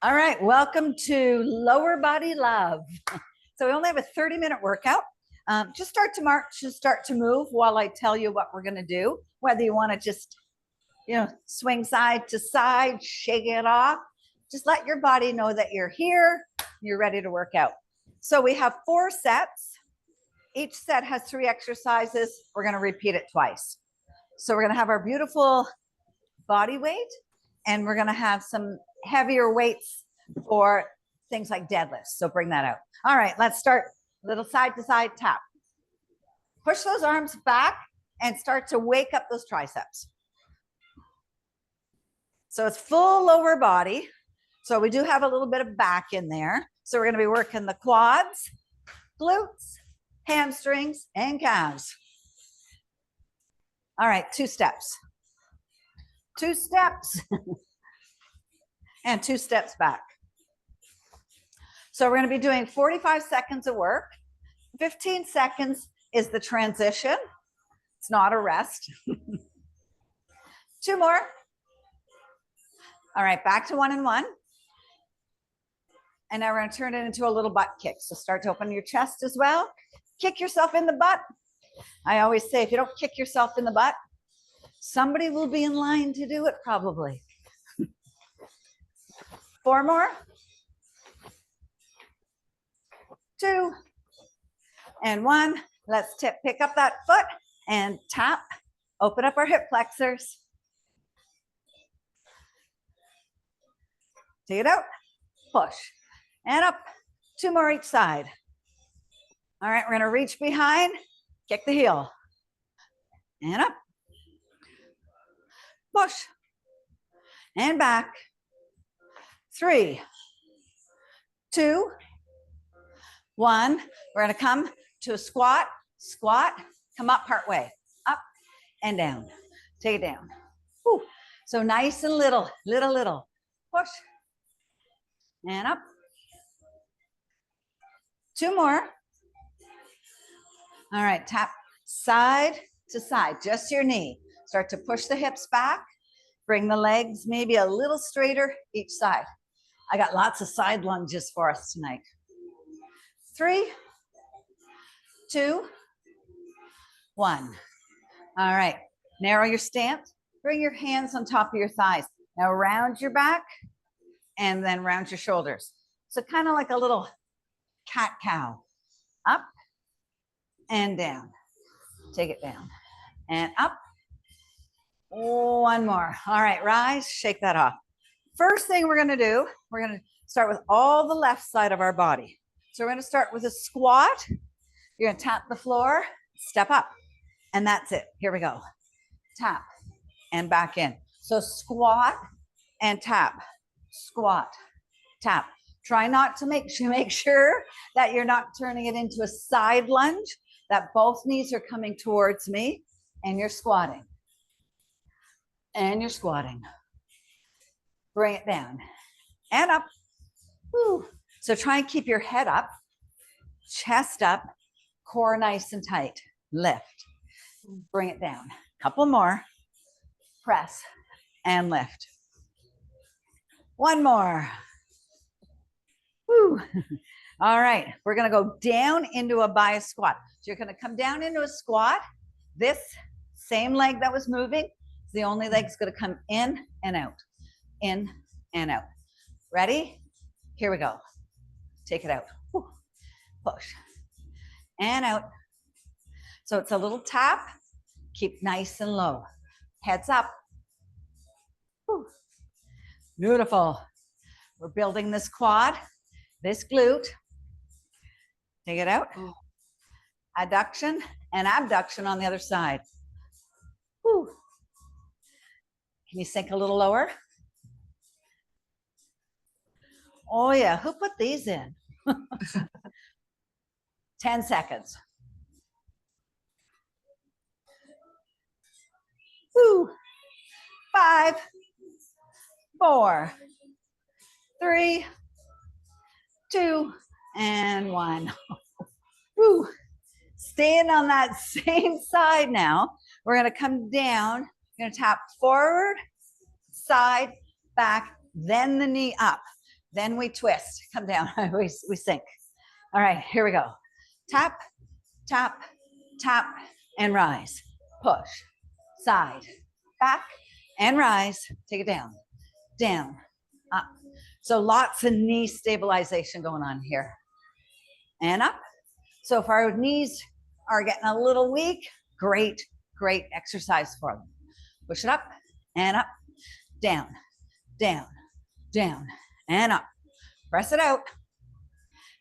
All right, welcome to Lower Body Love. So we only have a 30-minute workout. Just start to march, just start to move while I tell you what we're going to do. Whether you want to just, swing side to side, shake it off. Just let your body know that you're here, you're ready to work out. So we have 4 sets. Each set has 3 exercises. We're going to repeat it twice. So we're going to have our beautiful body weight, and we're going to have some heavier weights for things like deadlifts. So bring that out. All right, let's start. Little side to side tap. Push those arms back and start to wake up those triceps. So it's full lower body. So we do have a little bit of back in there. So we're going to be working the quads, glutes, hamstrings, and calves. All right, 2 steps. 2 steps. And 2 steps back. So we're going to be doing 45 seconds of work. 15 seconds is the transition. It's not a rest. 2 more. All right, back to 1 and 1. And now we're going to turn it into a little butt kick. So start to open your chest as well. Kick yourself in the butt. I always say, if you don't kick yourself in the butt, somebody will be in line to do it probably. 4 more. 2 and 1. Let's pick up that foot and tap. Open up our hip flexors. Take it out. Push. And up. 2 more each side. All right, we're going to reach behind. Kick the heel. And up. Push. And back. 3, 2, 1. We're going to come to a squat, squat, come up part way, up and down. Take it down. Whew. So nice and little, little. Push and up. 2 more. All right, tap side to side, just your knee. Start to push the hips back. Bring the legs maybe a little straighter each side. I got lots of side lunges for us tonight. 3, 2, 1. All right, narrow your stance. Bring your hands on top of your thighs. Now round your back and then round your shoulders. So kind of like a little cat-cow. Up and down. Take it down and up. 1 more. All right, rise, shake that off. First thing we're going to do, we're going to start with all the left side of our body. So we're going to start with a squat. You're going to tap the floor, step up, and that's it. Here we go. Tap and back in. So squat and tap, squat, tap. Try not to make sure that you're not turning it into a side lunge, that both knees are coming towards me, and you're squatting. And you're squatting. Bring it down and up. Woo. So try and keep your head up, chest up, core nice and tight. Lift. Bring it down. Couple more. Press and lift. 1 more. Woo. All right. We're going to go down into a bias squat. So you're going to come down into a squat. This same leg that was moving, the only leg's going to come in and out, in and out. Ready? Here we go. Take it out. Woo. Push and out. So it's a little tap. Keep nice and low. Heads up. Woo. Beautiful. We're building this quad, this glute. Take it out. Adduction and abduction on the other side. Woo. Can you sink a little lower? Oh yeah, who put these in? 10 seconds. Woo. 5, 4, 3, 2, and 1. Woo. Staying on that same side now. We're going to come down. You're going to tap forward, side, back, then the knee up. Then we twist, come down, we sink. All right, here we go. Tap, tap, tap, and rise. Push, side, back, and rise. Take it down, down, up. So lots of knee stabilization going on here. And up. So if our knees are getting a little weak, great, great exercise for them. Push it up and up, down, down, down, and up. Press it out.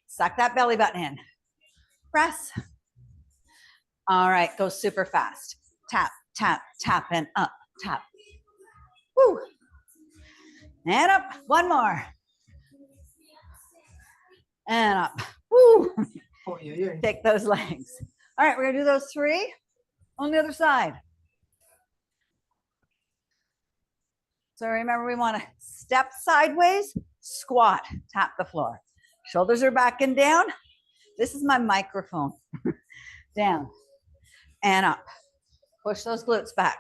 Suck that belly button in. Press. All right, go super fast. Tap, tap, tap, and up, tap. Woo. And up, one more. And up, woo. Oh, yeah. Take those legs. All right, we're gonna do those 3 on the other side. So remember, we wanna step sideways, squat, tap the floor. Shoulders are back and down. This is my microphone. Down and up. Push those glutes back.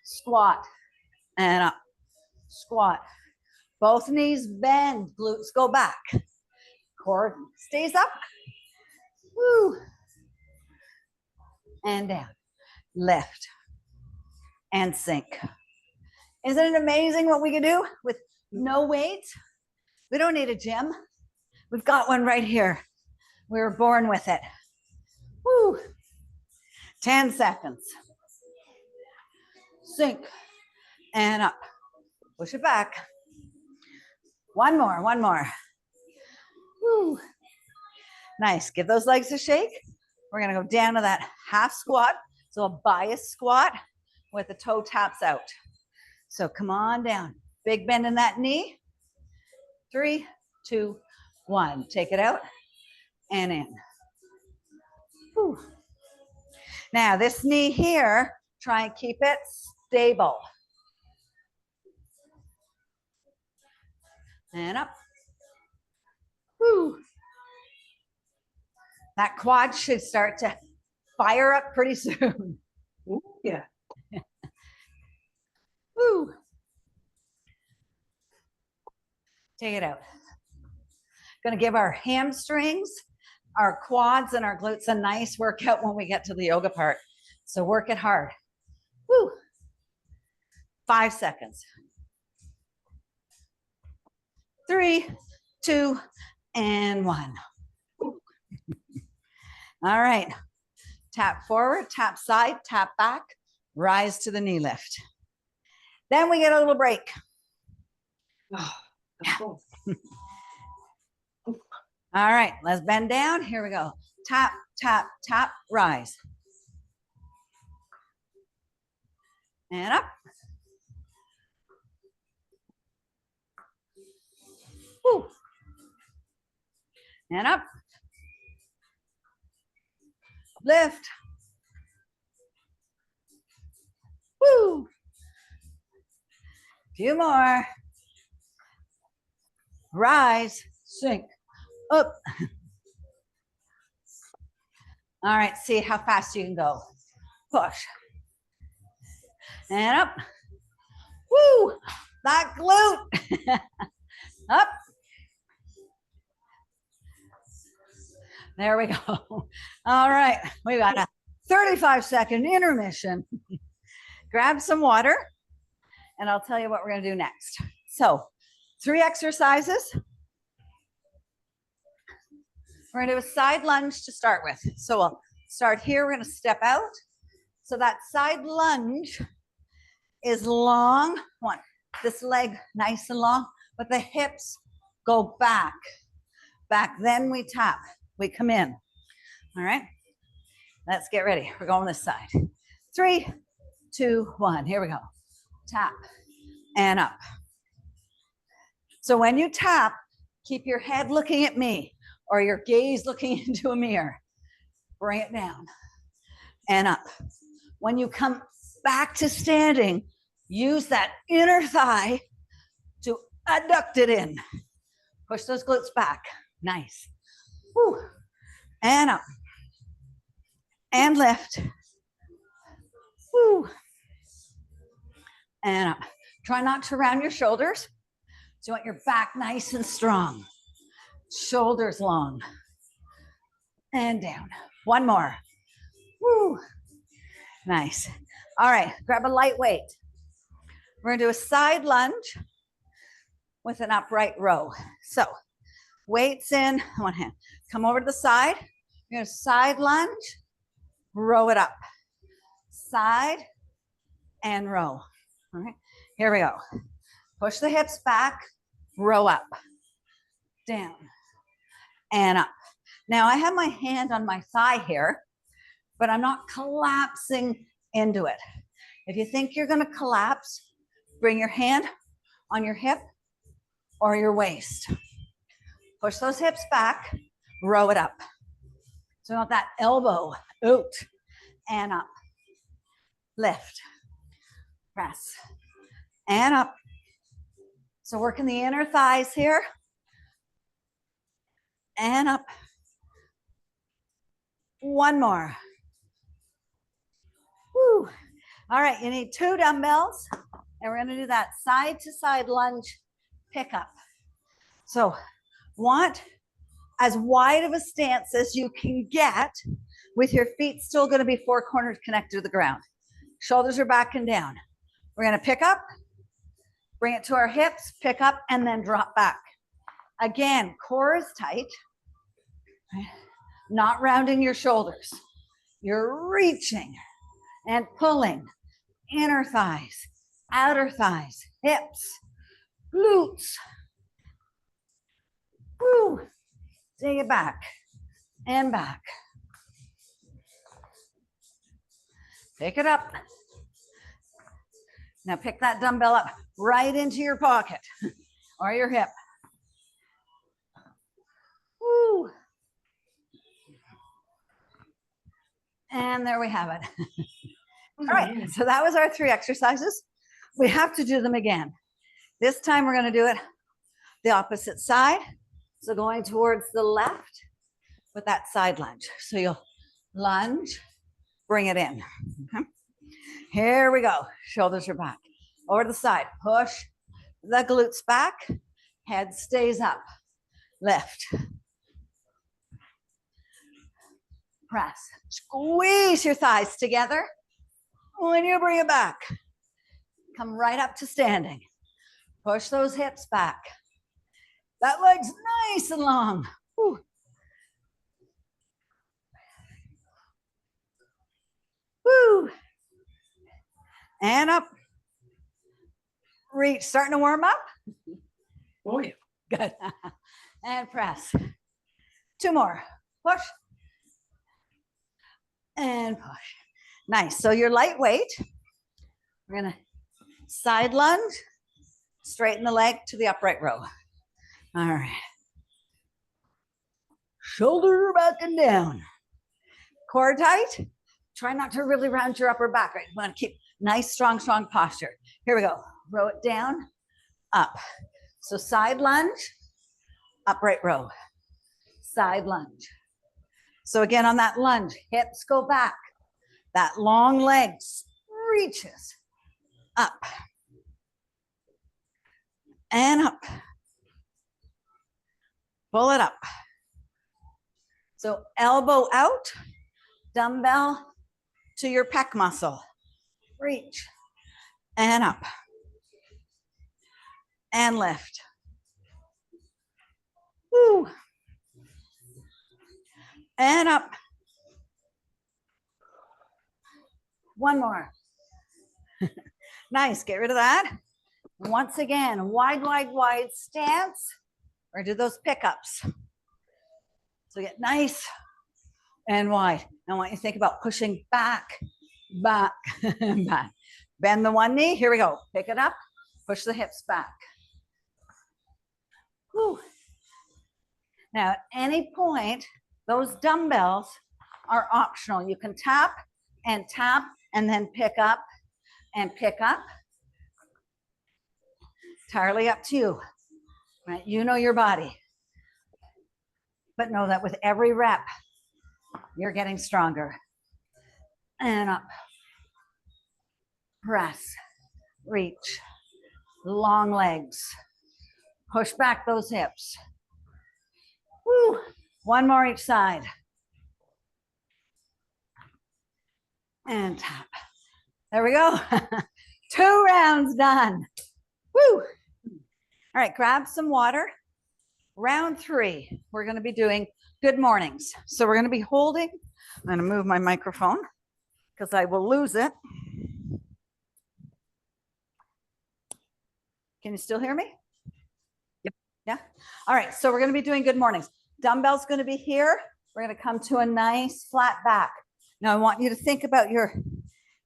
Squat and up. Squat. Both knees bend, glutes go back. Core stays up. Woo. And down. Lift and sink. Isn't it amazing what we can do with no weights? We don't need a gym. We've got one right here. We were born with it. Woo. 10 seconds. Sink and up. Push it back. One more, one more. Woo. Nice. Give those legs a shake. We're going to go down to that half squat. So a bias squat with the toe taps out. So come on down. Big bend in that knee. 3, 2, 1. Take it out and in. Whew. Now this knee here, try and keep it stable. And up. Whew. That quad should start to fire up pretty soon. Ooh, yeah. Woo. Take it out. Gonna give our hamstrings, our quads, and our glutes a nice workout when we get to the yoga part. So work it hard. Woo. 5 seconds. 3, 2, and 1. All right. Tap forward, tap side, tap back, rise to the knee lift. Then we get a little break. Oh, that's cool. All right, let's bend down. Here we go. Tap, tap, tap, rise. And up. Woo. And up. Lift. Woo. Few more. Rise, sink, up. All right, see how fast you can go. Push. And up. Woo, that glute. Up. There we go. All right, we got a 35-second intermission. Grab some water, and I'll tell you what we're gonna do next. So, 3 exercises. We're gonna do a side lunge to start with. So we'll start here, we're gonna step out. So that side lunge is long. One, this leg nice and long, but the hips go back. Back, then we tap, we come in. All right, let's get ready. We're going this side. 3, 2, 1, here we go. Tap and up. So when you tap, keep your head looking at me or your gaze looking into a mirror. Bring it down and up. When you come back to standing, use that inner thigh to adduct it in. Push those glutes back. Nice. Woo. And up. And lift. Woo. And up. Try not to round your shoulders. So you want your back nice and strong, shoulders long, and down. One more. Woo. Nice. All right, grab a light weight. We're gonna do a side lunge with an upright row. So weights in one hand. Come over to the side. You're gonna side lunge, row it up. Side and row. All right, here we go. Push the hips back, row up, down, and up. Now I have my hand on my thigh here, but I'm not collapsing into it. If you think you're gonna collapse, bring your hand on your hip or your waist. Push those hips back, row it up. So you want that elbow out and up. Lift, press, and up. So working the inner thighs here, and up. One more. Woo. All right, you need 2 dumbbells, and we're gonna do that side to side lunge pickup. So want as wide of a stance as you can get with your feet still gonna be 4 corners connected to the ground. Shoulders are back and down. We're gonna pick up, bring it to our hips, pick up, and then drop back. Again, core is tight, not rounding your shoulders. You're reaching and pulling inner thighs, outer thighs, hips, glutes. Woo. Take it back and back. Pick it up. Now pick that dumbbell up right into your pocket or your hip. Woo. And there we have it. All right, so that was our 3 exercises. We have to do them again. This time we're going to do it the opposite side. So going towards the left with that side lunge. So you'll lunge, bring it in. Okay. Here we go. Shoulders are back. Over to the side. Push the glutes back. Head stays up. Lift. Press. Squeeze your thighs together. When you bring it back, come right up to standing. Push those hips back. That leg's nice and long. Woo. Woo. And up. Reach. Starting to warm up? Oh, yeah. Good. And press. 2 more. Push. And push. Nice. So you're lightweight. We're going to side lunge, straighten the leg to the upright row. All right. Shoulder back and down. Core tight. Try not to really round your upper back, right? You want to keep nice, strong posture. Here we go. Row it down, up. So side lunge, upright row. Side lunge. So again, on that lunge, hips go back. That long leg reaches up and up. Pull it up. So elbow out, dumbbell to your pec muscle. Reach and up and lift. Woo. And up. One more. Nice. Get rid of that. Once again, wide stance. Or do those pickups. So get nice and wide. I want you to think about pushing back, back, back. Bend the one knee. Here we go. Pick it up. Push the hips back. Whew. Now, at any point, those dumbbells are optional. You can tap and then pick up and pick up. Entirely up to you. Right? You know your body. But know that with every rep, you're getting stronger. And up. Press. Reach. Long legs. Push back those hips. Woo. One more each side. And tap. There we go. 2 rounds done. Woo. All right, grab some water. Round 3, we're going to be doing good mornings. So we're going to be holding, I'm going to move my microphone because I will lose it. Can you still hear me? Yep. Yeah. All right. So we're going to be doing good mornings. Dumbbell's going to be here. We're going to come to a nice flat back. Now I want you to think about your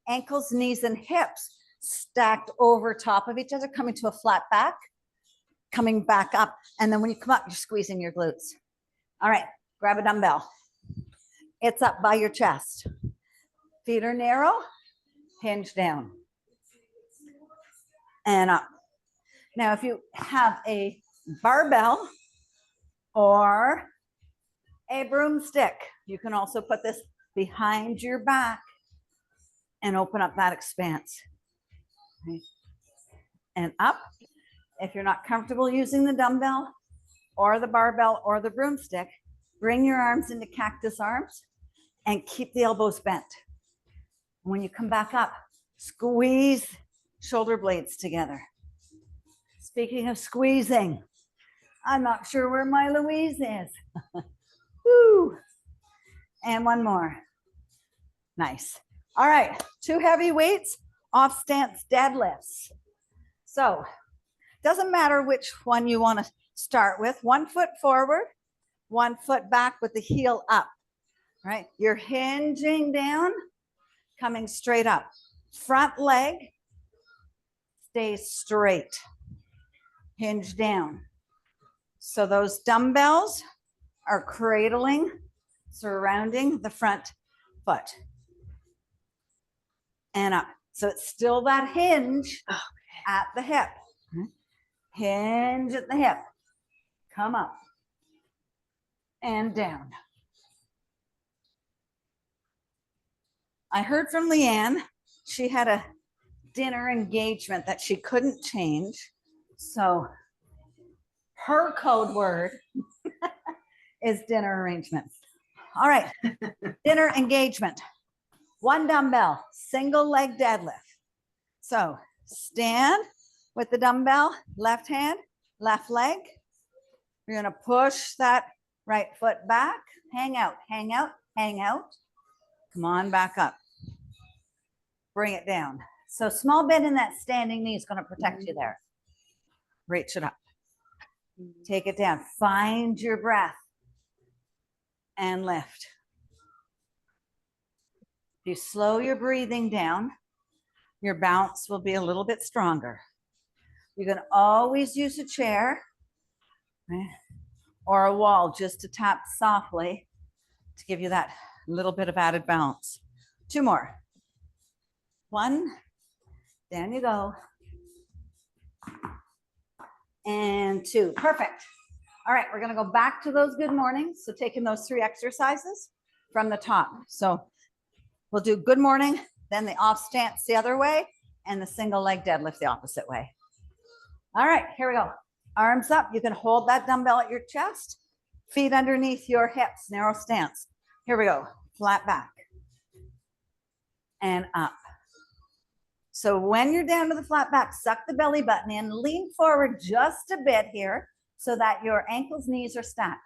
ankles, knees, and hips stacked over top of each other, coming to a flat back, coming back up. And then when you come up, you're squeezing your glutes. All right. Grab a dumbbell. It's up by your chest. Feet are narrow. Hinge down. And up. Now, if you have a barbell or a broomstick, you can also put this behind your back and open up that expanse. Okay. And up. If you're not comfortable using the dumbbell or the barbell or the broomstick, bring your arms into cactus arms and keep the elbows bent. When you come back up, squeeze shoulder blades together. Speaking of squeezing, I'm not sure where my Louise is. Woo. And one more. Nice. All right, 2 heavy weights, off stance deadlifts. So, doesn't matter which one you want to start with. 1 foot forward, 1 foot back with the heel up. Right? You're hinging down, coming straight up. Front leg stays straight. Hinge down. So those dumbbells are cradling, surrounding the front foot. And up. So it's still that hinge at the hip. Hinge at the hip. Come up. And down. I heard from Leanne, she had a dinner engagement that she couldn't change. So her code word is dinner arrangement. All right, dinner engagement. 1 dumbbell, single leg deadlift. So stand with the dumbbell, left hand, left leg. You're gonna push that right foot back, hang out, hang out, hang out. Come on back up. Bring it down. So small bend in that standing knee is gonna protect you there. Reach it up. Take it down. Find your breath and lift. If you slow your breathing down, your bounce will be a little bit stronger. You can always use a chair or a wall just to tap softly to give you that little bit of added bounce. 2 more. 1, down you go. And 2, perfect. All right, we're gonna go back to those good mornings. So taking those 3 exercises from the top. So we'll do good morning, then the off stance the other way, and the single leg deadlift the opposite way. All right, here we go. Arms up, you can hold that dumbbell at your chest, feet underneath your hips, narrow stance. Here we go, flat back and up. So when you're down to the flat back, suck the belly button in, lean forward just a bit here so that your ankles, knees are stacked.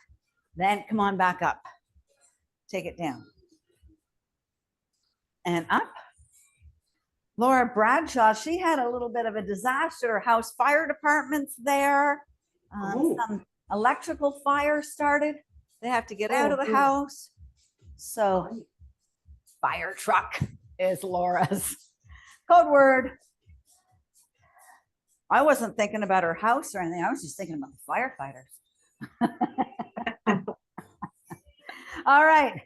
Then come on back up. Take it down. And up. Laura Bradshaw, she had a little bit of a disaster. Her house fire department's there. Some electrical fire started. They have to get out of the house. So fire truck is Laura's code word. I wasn't thinking about her house or anything. I was just thinking about the firefighters. All right.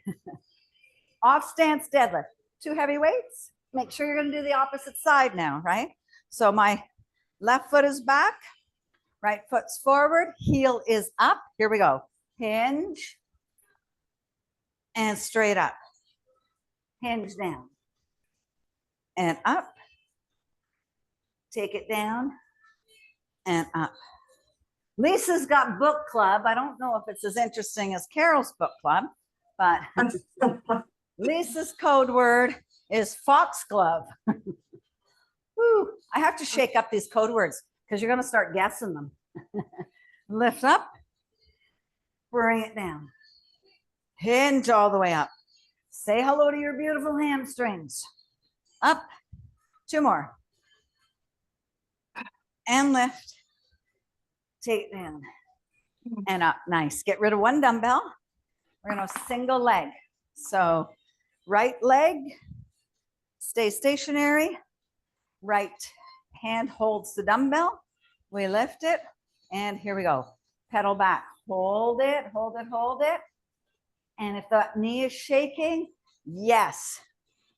Off stance deadlift. 2 heavy weights. Make sure you're going to do the opposite side now, right? So my left foot is back, right foot's forward, heel is up. Here we go. Hinge and straight up. Hinge down and up. Take it down and up. Lisa's got book club. I don't know if it's as interesting as Carol's book club, but Lisa's code word is foxglove. Woo, I have to shake up these code words because you're going to start guessing them. Lift up, bring it down. Hinge all the way up. Say hello to your beautiful hamstrings. Up, 2 more. And lift. Take it down and up. Nice. Get rid of 1 dumbbell. We're going to single leg. So right leg, stay stationary. Right hand holds the dumbbell. We lift it. And here we go. Pedal back. Hold it, hold it, hold it. And if the knee is shaking, yes.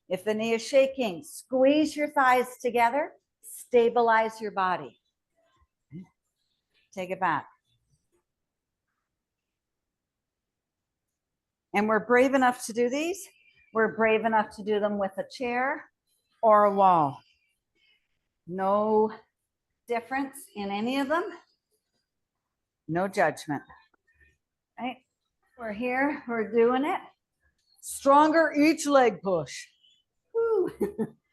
If the knee is shaking, squeeze your thighs together. Stabilize your body. Take it back. And we're brave enough to do these. We're brave enough to do them with a chair or a wall. No difference in any of them. No judgment. Right? We're here, we're doing it. Stronger each leg push. Woo.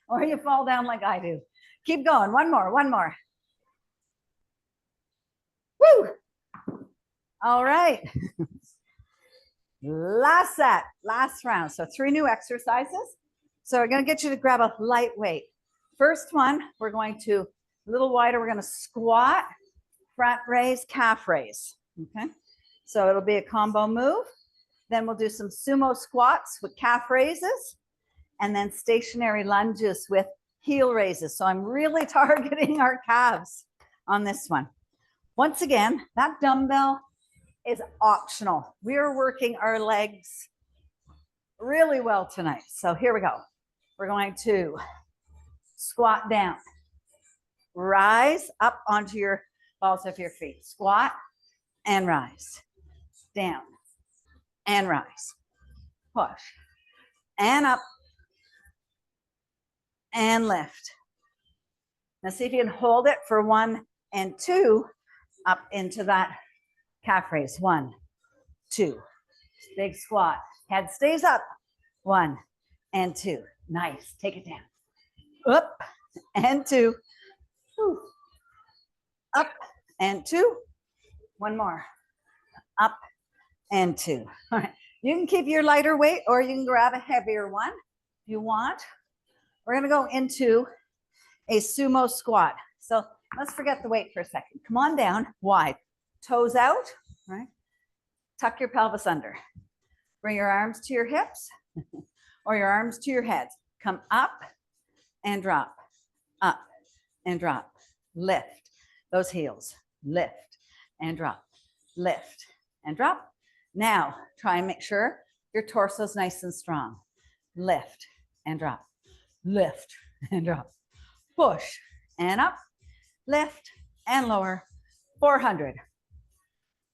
Or you fall down like I do. Keep going. 1 more, 1 more. Woo! All right. Last set, last round. So 3 new exercises. So we're going to get you to grab a light weight. First one, we're going to, a little wider, we're going to squat, front raise, calf raise. Okay. So it'll be a combo move. Then we'll do some sumo squats with calf raises and then stationary lunges with heel raises. So I'm really targeting our calves on this one. Once again, that dumbbell is optional. We are working our legs really well tonight. So here we go. We're going to squat down, rise up onto your balls of your feet, squat and rise, down and rise, push and up and lift. Now see if you can hold it for 1 and 2 up into that calf raise. 1, 2, big squat. Head stays up. 1 and 2. Nice. Take it down. Up and 2. Whew. Up and 2. 1 more. Up and 2. All right. You can keep your lighter weight or you can grab a heavier one if you want. We're going to go into a sumo squat. So let's forget the weight for a second. Come on down, wide. Toes out, right? Tuck your pelvis under. Bring your arms to your hips or your arms to your heads. Come up and drop, up and drop. Lift those heels. Lift and drop, lift and drop. Now try and make sure your torso is nice and strong. Lift and drop, lift and drop. Push and up, lift and lower. 400.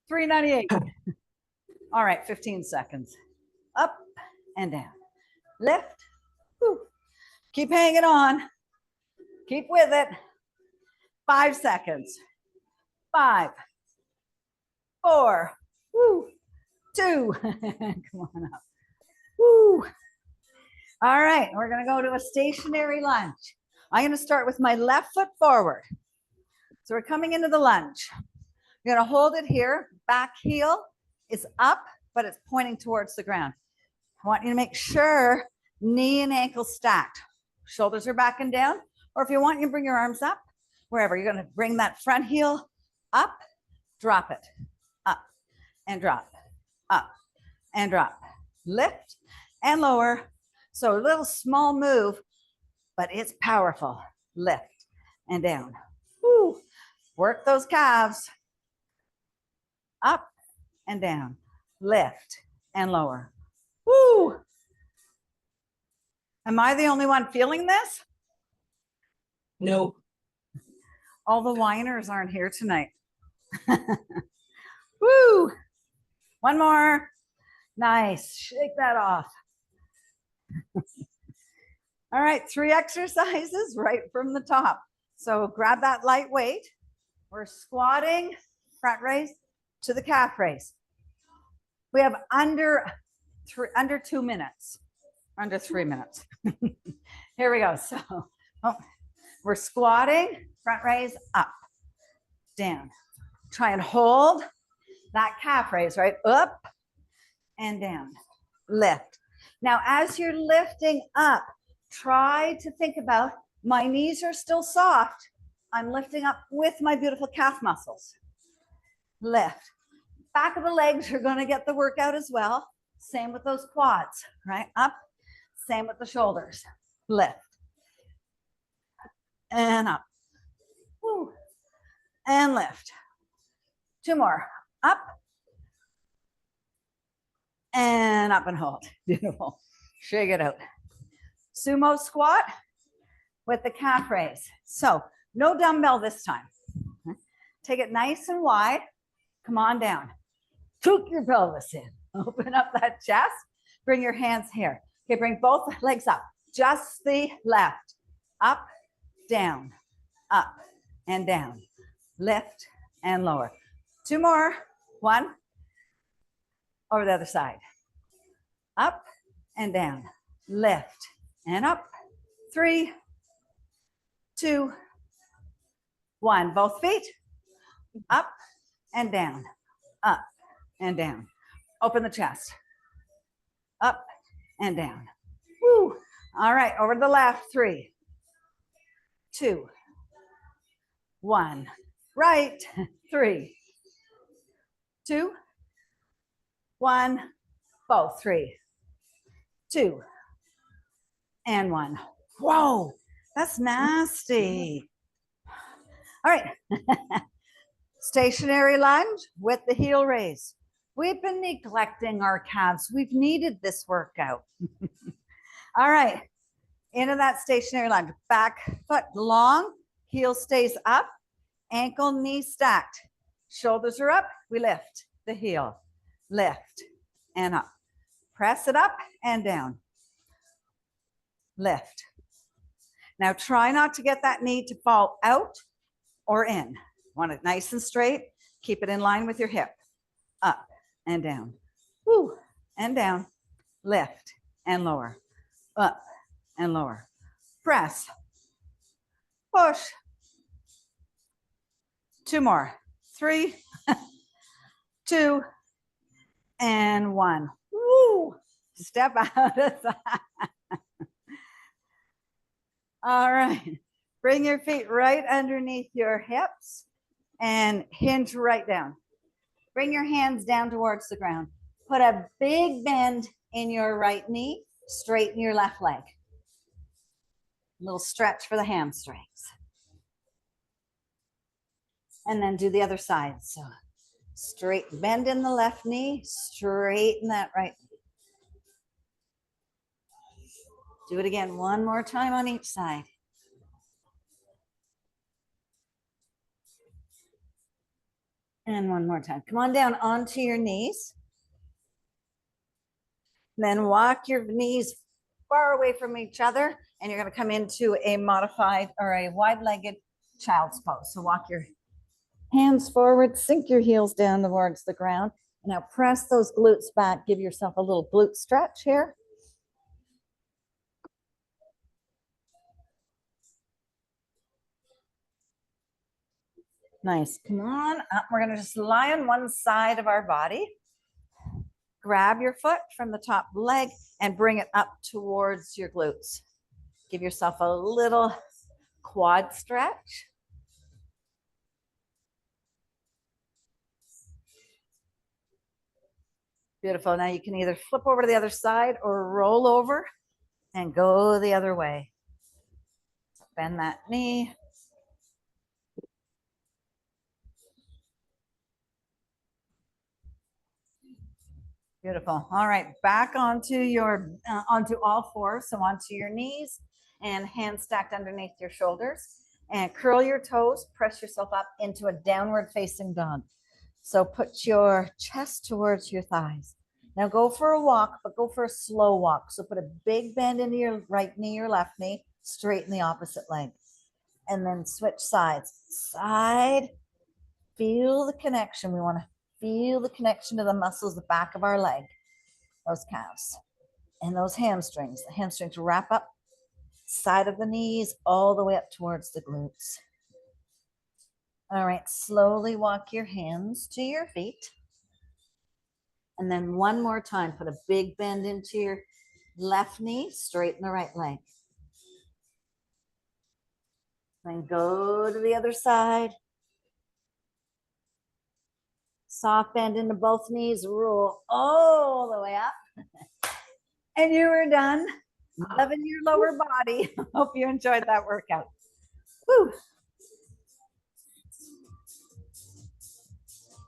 398. All right, 15 seconds. Up and down. Lift. Whew. Keep hanging on. Keep with it. 5 seconds. 5, 4, woo, 2. Come on up. Woo. All right, we're going to go to a stationary lunge. I'm going to start with my left foot forward. So we're coming into the lunge. You're going to hold it here. Back heel is up, but it's pointing towards the ground. I want you to make sure knee and ankle stacked. Shoulders are back and down. Or if you want, you bring your arms up, wherever. You're going to bring that front heel up, drop it, up and drop, up and drop. Lift and lower. So a little small move, but it's powerful. Lift and down. Woo. Work those calves. Up and down. Lift and lower. Woo. Am I the only one feeling this? No. All the whiners aren't here tonight. Woo. 1 more. Nice. Shake that off. All right, 3 exercises right from the top. So grab that light weight. We're squatting, front raise to the calf raise. We have under 2 minutes, under 3 minutes. Here we go. So we're squatting, front raise, up, down. Try and hold that calf raise, right? Up and down, lift. Now, as you're lifting up, try to think about my knees are still soft. I'm lifting up with my beautiful calf muscles. Lift. Back of the legs are going to get the workout as well. Same with those quads, right? Up. Same with the shoulders. Lift. And up. Woo. And lift. 2 more. Up. And up and hold. Beautiful. Shake it out. Sumo squat with the calf raise. So no dumbbell this time. Take it nice and wide. Come on down. Took your pelvis in. Open up that chest. Bring your hands here. Okay, bring both legs up. Just the left. Up, down, up, and down. Lift and lower. 2 more. 1. Over the other side. Up and down. Lift and up. 3, 2, 1. Both feet. Up and down. Up and down. Open the chest. Up and down. Woo. All right, over to the left. 3, 2, 1. Right. 3, 2, 1. Both. 3, 2, and 1. Whoa, that's nasty. All right. Stationary lunge with the heel raise. We've been neglecting our calves. We've needed this workout. All right, into that stationary lunge. Back foot long, heel stays up, ankle, knee stacked. Shoulders are up, we lift the heel. Lift and up. Press it up and down. Lift. Now try not to get that knee to fall out or in. Want it nice and straight. Keep it in line with your hip. Up and down. Woo. And down. Lift and lower. Up and lower. Press. Push. 2 more. 3, 2, and 1. Woo. Step out of that. All right. Bring your feet right underneath your hips and hinge right down. Bring your hands down towards the ground. Put a big bend in your right knee, straighten your left leg. A little stretch for the hamstrings. And then do the other side. So straight, bend in the left knee, straighten that right knee. Do it again 1 more time on each side. And 1 more time. Come on down onto your knees. Then walk your knees far away from each other, and you're going to come into a modified or a wide-legged child's pose. So walk your hands forward, sink your heels down towards the ground. Now press those glutes back. Give yourself a little glute stretch here. Nice. Come on up. We're going to just lie on one side of our body. Grab your foot from the top leg and bring it up towards your glutes. Give yourself a little quad stretch. Beautiful. Now you can either flip over to the other side or roll over and go the other way. Bend that knee. Beautiful. All right, back onto your onto all fours, so onto your knees and hands stacked underneath your shoulders, and curl your toes. Press yourself up into a downward facing dog. So put your chest towards your thighs. Now go for a walk, but go for a slow walk. So put a big bend into your right knee, your left knee, straighten the opposite leg, and then switch sides. Side feel the connection. We want to feel the connection to the muscles, the back of our leg, those calves, and those hamstrings. The hamstrings wrap up side of the knees all the way up towards the glutes. All right, slowly walk your hands to your feet. And then one more time, put a big bend into your left knee, straighten the right leg. Then go to the other side. Soft bend into both knees, roll all the way up. And you are done. Loving your lower body. Hope you enjoyed that workout. Woo.